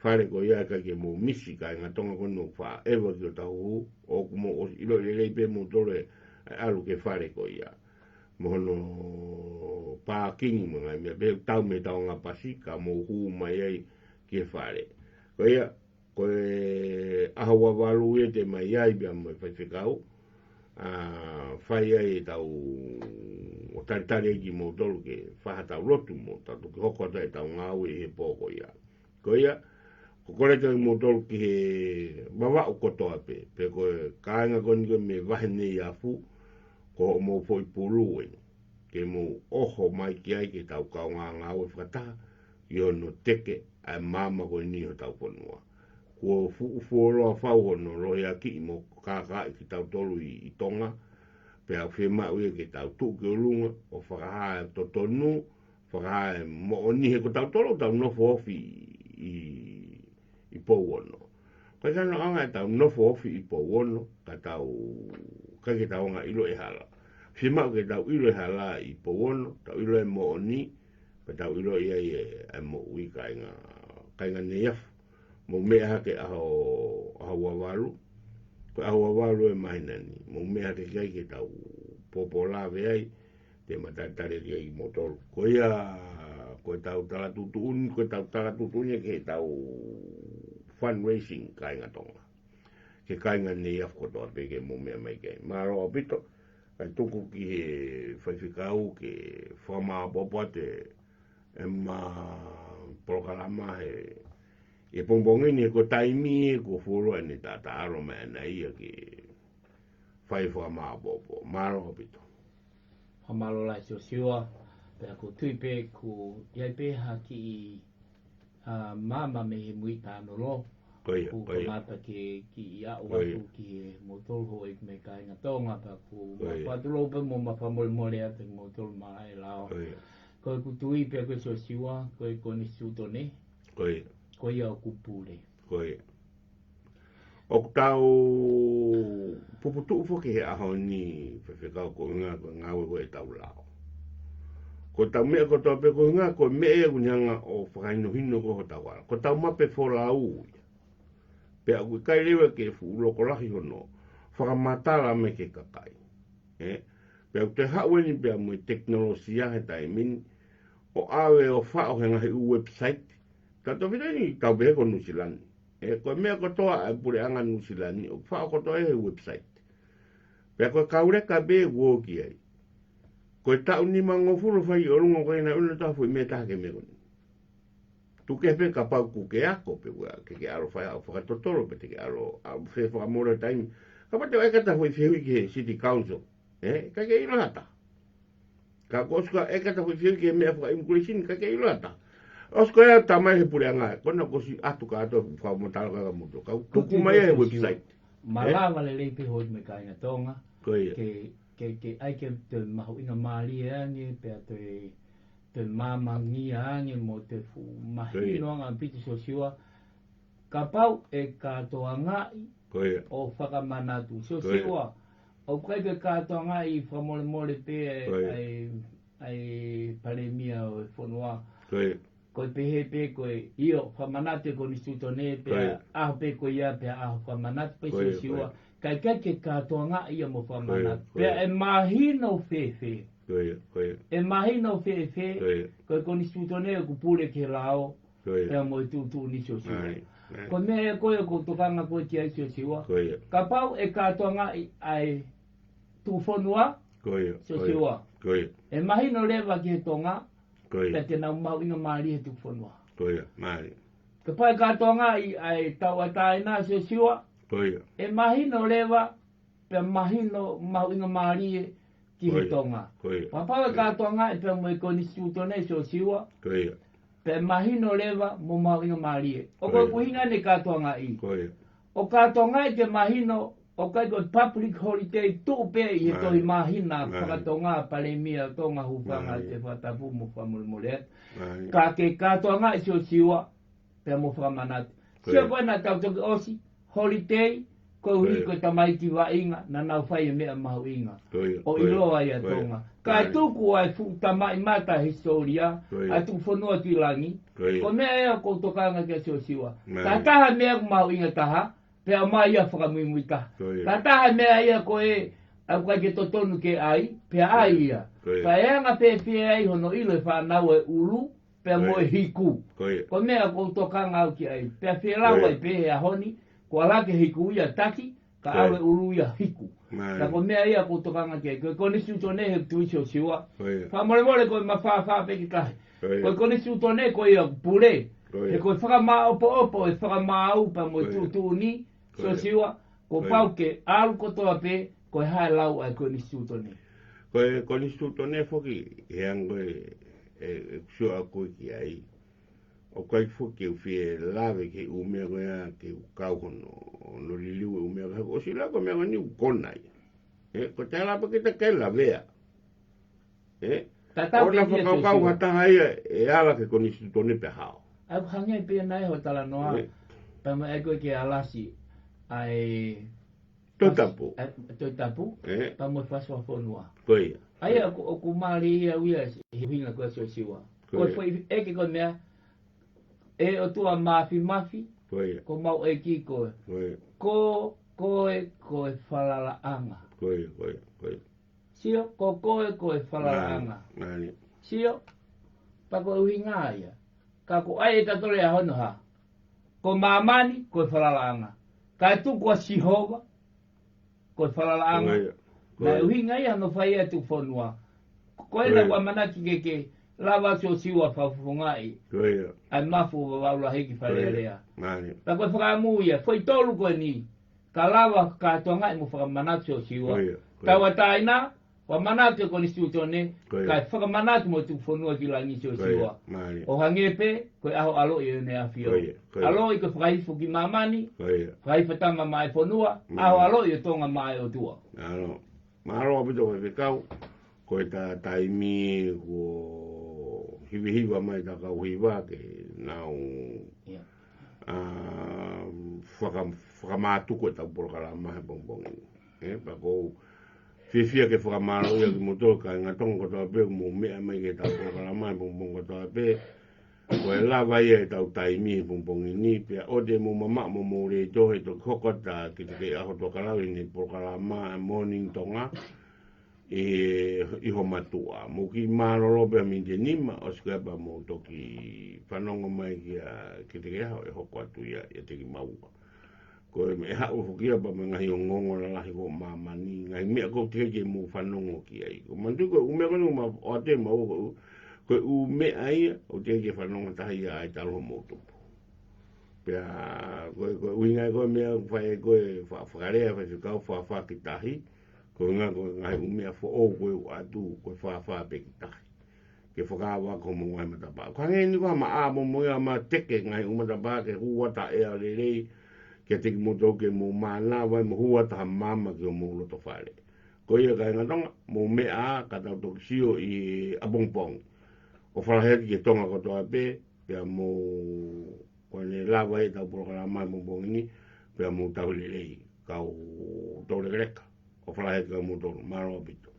Speaker 1: Whare ko ia ka ke mo misi ka ngā tonga kono wha ewa ki o tahuhu o kumo o ilo lelei pe mo tore alu ke whare ko ia. Mohono pākingi mo ngai mea pe tau me tau ngā pasi ka mo hu mai ai ke whare. Ko ia ko e ahawa walu e te mai ai pia mo e whaiwhikau. Whai ai tau o taritare ki mo tolu ke whahatau lotu mo tatu ki hoko tai tau ngāu he pōko ia. Ko ia, ko kore tau mo tolu ki he mawa o kotoa pe ko kāinga koni ko me wahine I afu ko mo fwoi pulu ke mo oho mai ki ai ke tau kau ngāu e whakataha i ono teke ai mama ko ni o tau ponua. Ko fuoroa whau hono rohi a ki mo kaka i ki tau tolu i tonga, pe au whima ui ki tau tuk ki o lunga, o whakahae to tonu, whakahae mo o nihe ko tau tolu, tau nofo ofi i pou ono. Kai kano anga e tau nofo ofi i pou ono, ka ki tau anga ilo e hala. Whima ui ki tau ilo e hala i pou ono, tau ilo e mo o ni, pe tau ilo ia e mo ui kainga neiafu. Mo mea hake aho wawalu, ko aho wawalu e mahinani, mo mea hake kai ke tau popola veai, te matatare kia i motoru. Ko ia, ko tau tala tutuni, ke tau fundraising kainga tonga. Ke kainga nei af kotoa peke mo mea mai kai. Maro apito, kai tuku ki he whaiwhikau ke whamaa popoa te prokalama he e pongbongini ko taimi ko furo ni tata aro me na ia ki fai fo ma bobo maro pito
Speaker 2: Hamalo lai siwa pe ko tuipe ko ia pe haki mama me mui ta no lo ko mata ki ia o ki motor ho ik me kai na tonga pa ko pa lo pe mo ma fa mo le ate motor mai lao ko tuipe ko siwa ko ni sutone ko ia o kupule.
Speaker 1: Koe. O tau puputu ufo ke he aho ni whewhekau ko ngā ko e tau lao. Ko tau mea ko tau pe ko ngā ko mea unyanga o whakaino hino ko ho tau ala. Ko tau mape whora au. Pea kui kai lewe ke fuuloko lahi hono. Whakamatala me ke kakai. Pea te haweni pea mui teknolosia he taimini. O awe o whao he ngahi u website. Tato vina ni tau behe ko Nusilani. Ko mea ko toa e pure anga Nusilani. O whao ko toa e website. Pea ko kaureka be wo ki ai. Ko tau ni mangofuru whai o rungo koe na una tafu i mea tahake me koni. Tu kepe ka pau ku ke ako pe wea. Ke aro whai au whakatotoro pe te ke aro whai whakamora taimi. Ka pate o ekata whai whihui ke City Council. Ka ke ilo hata. Ka koska ekata whai whihui ke mea whakaimkulisini. Ka ke ilo hata. Osko ya tamai he pure anga, kona kosi atu ka ato whao motala ka muto. Ka tuku mai he website.
Speaker 2: Malama le leipi hoi me kai na tonga. Ke aike te mahu inga maali e ange, pea te mamangi ange mo te fu mahino anga piti so siwa. Ka pau e katoa ngai o whakamanatu. So siwa, o kaike katoa ngai whamole mole pe ai paremia o whanua. Ko pehe koe io whamanate ko ni sutone pe aho pe ko ia pe aho whamanate pe so siwa kai ke katoa ngā ia mo whamanate pe e mahino whewhe e mahino whewhe ko ni sutone ko pure ke lao pe mo tu ni so siwa ko mea koe ko tokanga koe ki ai so siwa ka pau e katoa ngā ai tu whanua so siwa e mahino lewa ki he tonga pe te nau mau inga maari he tuk whanua. Ka pai katoa ngā ai tau atai nā se siwa. E mahino lewa pe mahino mau inga maari ki he tonga. Papai katoa ngā pe mo koni sutone se siwa. Pe mahino lewa mo mau inga maari. O koe kuhinga ne katoa ngā i. O katoa ngā te mahino o kai ko public holiday tu pe i to i mahina whakatonga paremia tonga hupanga te whatapu mo whamulmole ka ke katoanga i sio siwa pe mo whamanat sio koe na tau toki osi holiday ko hui ko tamaiti wa inga na nau whai mea mahu inga o iloa ia tonga ka tuku ai fu tamai mata historia a tu whanua ki langi ko mea ea ko tokanga ke sio siwa ka taha mea mahu inga taha pe a mai ia whakamuimuita. Ka taha mea ia koe au kai ke totonu ke ai, pe ai ia. Ka eanga pe ai hono ilo e whanau e ulu, pe mo e hiku. Ko mea ko tokanga au ki ai. Pe a whirau ai pe a honi, ko alake hiku ia taki, ka au e ulu ia hiku. Ka ko mea ia ko tokanga ke ai. Ko nisi utone he tuisio siwa. Whamore koe mawhawha pe ki tahi. Ko nisi utone koe ia pure. E koe whakamā opo e whakamā upa mo tu ni. So siwa, ko pau ke alu kotoa pe, ko hae lau ai ko ni sutone.
Speaker 1: Ko ni sutone foki, he ango e kusua koe ki ai. o kai fu ke fie lave ke u me ga ke kau hono no liliu u me ga o sila ko me ga ni konai ko tala pa kita ke la vea o na fa kau hata hai e ala ke koni stu tone pe hao
Speaker 2: au hangai pe nai ho tala noa pa ma e ko ke alasi ai
Speaker 1: totapu
Speaker 2: pa mo fa so fonua
Speaker 1: koi
Speaker 2: ai o ku mali ia wia hinga ko so siwa ko foi e ke ko mea e o tua mafi ko mau e ki ko e falala anga
Speaker 1: koi
Speaker 2: sio ko e falala anga sio pa ko winga ia ka ko ai ta tole a hono ha ko mamani ko e falala anga ka tu ko sihova ko e falala anga na winga ia no fai tu fonua ko e na wa manaki ke lava so siwa fa fungai ai mafu wa la hiki falelea pa ko fra muia foi tolu ko ni ka lava ka tonga mo fra manatso siwa ta wataina wa manatso ko ni stutone ka fra manatso mo tu fonua ki la ni so siwa o hangepe ko aho alo e ne afio alo i ko fra ifu ki mamani fra ifu tama mai fonua aho alo i tonga mai o tua
Speaker 1: alo maro abito ke kau ko ta taimi ko hiwa mai ta ka hiwa ke nau whakamātu ko ta porokala mahe bongbongi pa ko fifia ke whakamāro ia ki motor ka ngatonga ko ta pe mo mea mai ke ta porokala mahe bongbongi ko ta pe ko e lava ia e tau taimi bongbongi ni pe o de mo mama mo re tohe to kokota ki te ke aho to kalawi ni porokala mahe morning tonga i ho matua mo ki maroro pe mi de nima o skapa mo toki fanongo mai ki te ha e hoko atu ia te ki mau ko me ha o fukia pa me ngai ngongo la lahi ko mamani ngai me ko te ke mo fanongo ki ai ko mandu ko ume ko ma o te ma ko u me ai o te ke fanongo ta ia ai talo mo to pe ko winga ko me fa ko fa fa fa ki tahi ko ngai umea fo o ko atu ko fa pe tahi ke whakawa ko mo ngai mata ba ko ngai ni ko ma a mo ma teke ngai umata ba ke hua ta e ale le ke te mo to ke mo mana wa mo hua ta mama ke mo lo to fale ko ia ka ngatong mo me a ka ta to sio i abongpong o fala he ke tonga ko to pe pe mo ko le lava e ta programa mo bongi pe mo ta le ka o to le greka o fala he ka mo to maro bito